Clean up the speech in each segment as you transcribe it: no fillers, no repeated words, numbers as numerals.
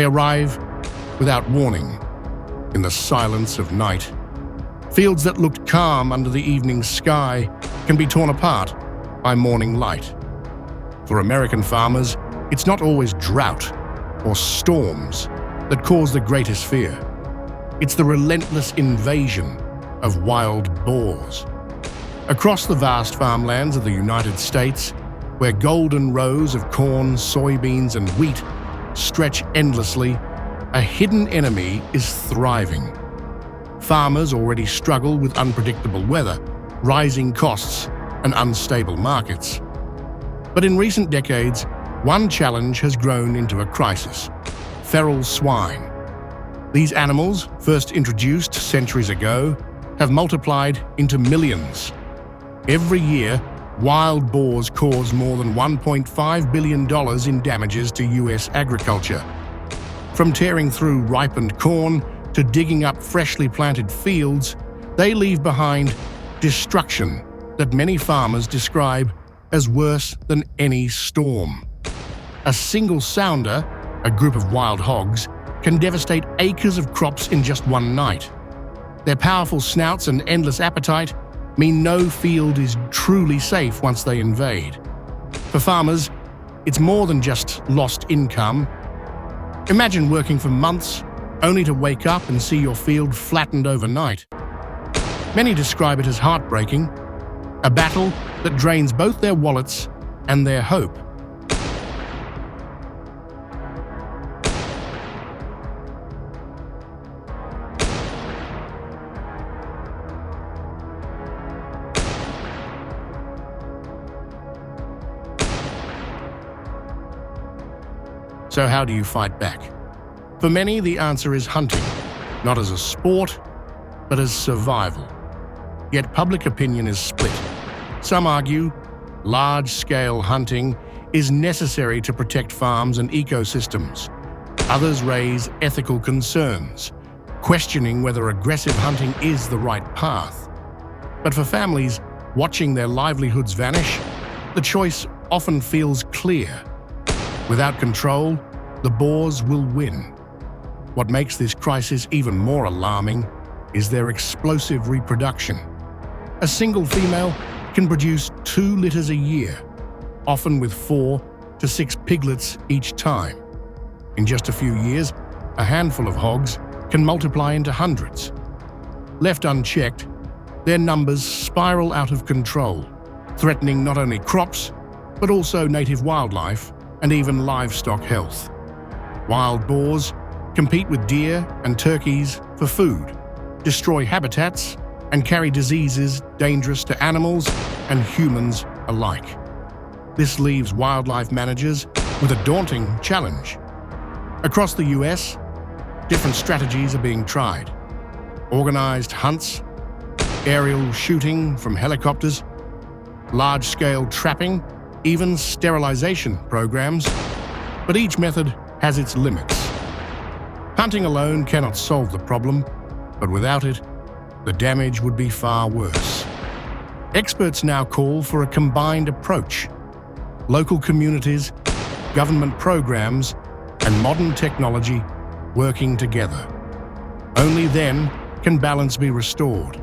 arrive without warning, in the silence of night. Fields that looked calm under the evening sky can be torn apart by morning light. For American farmers, it's not always drought or storms that cause the greatest fear. It's the relentless invasion of wild boars. Across the vast farmlands of the United States, where golden rows of corn, soybeans, and wheat stretch endlessly, a hidden enemy is thriving. Farmers already struggle with unpredictable weather, rising costs, and unstable markets. But in recent decades, one challenge has grown into a crisis: feral swine. These animals, first introduced centuries ago, have multiplied into millions. Every year, wild boars cause more than $1.5 billion in damages to US agriculture. From tearing through ripened corn to digging up freshly planted fields, they leave behind destruction that many farmers describe as worse than any storm. A single sounder, a group of wild hogs, can devastate acres of crops in just one night. Their powerful snouts and endless appetite mean no field is truly safe once they invade. For farmers, it's more than just lost income. Imagine working for months only to wake up and see your field flattened overnight. Many describe it as heartbreaking, a battle that drains both their wallets and their hope. So how do you fight back? For many, the answer is hunting, not as a sport, but as survival. Yet public opinion is split. Some argue large-scale hunting is necessary to protect farms and ecosystems. Others raise ethical concerns, questioning whether aggressive hunting is the right path. But for families watching their livelihoods vanish, the choice often feels clear. Without control, the boars will win. What makes this crisis even more alarming is their explosive reproduction. A single female can produce 2 litters a year, often with 4 to 6 piglets each time. In just a few years, a handful of hogs can multiply into hundreds. Left unchecked, their numbers spiral out of control, threatening not only crops, but also native wildlife and even livestock health. Wild boars compete with deer and turkeys for food, destroy habitats, and carry diseases dangerous to animals and humans alike. This leaves wildlife managers with a daunting challenge. Across the US, different strategies are being tried. Organized hunts, aerial shooting from helicopters, large-scale trapping, even sterilization programs. But each method has its limits. Hunting alone cannot solve the problem, but without it, the damage would be far worse. Experts now call for a combined approach. Local communities, government programs, and modern technology working together. Only then can balance be restored.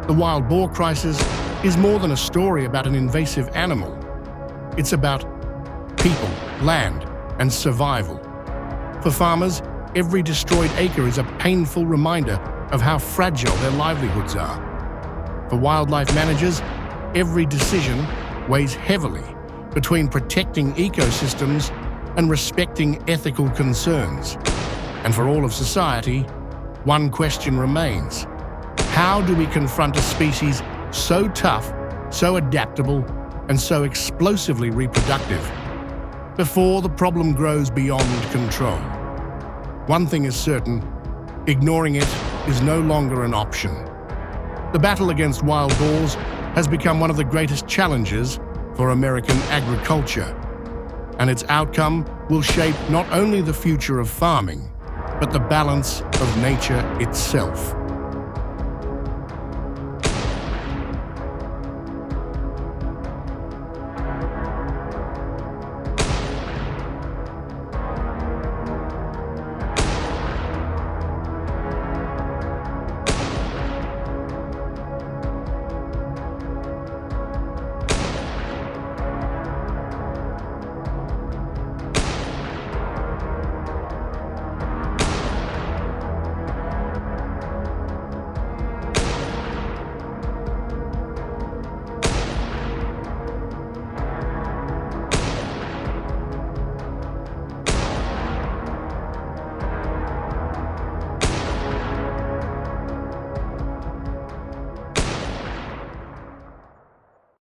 The wild boar crisis is more than a story about an invasive animal. It's about people, land, and survival. For farmers, every destroyed acre is a painful reminder of how fragile their livelihoods are. For wildlife managers, every decision weighs heavily between protecting ecosystems and respecting ethical concerns. And for all of society, one question remains: how do we confront a species so tough, so adaptable, and so explosively reproductive before the problem grows beyond control? One thing is certain: ignoring it is no longer an option. The battle against wild boars has become one of the greatest challenges for for American agriculture, and its outcome will shape not only the future of farming, but the balance of nature itself.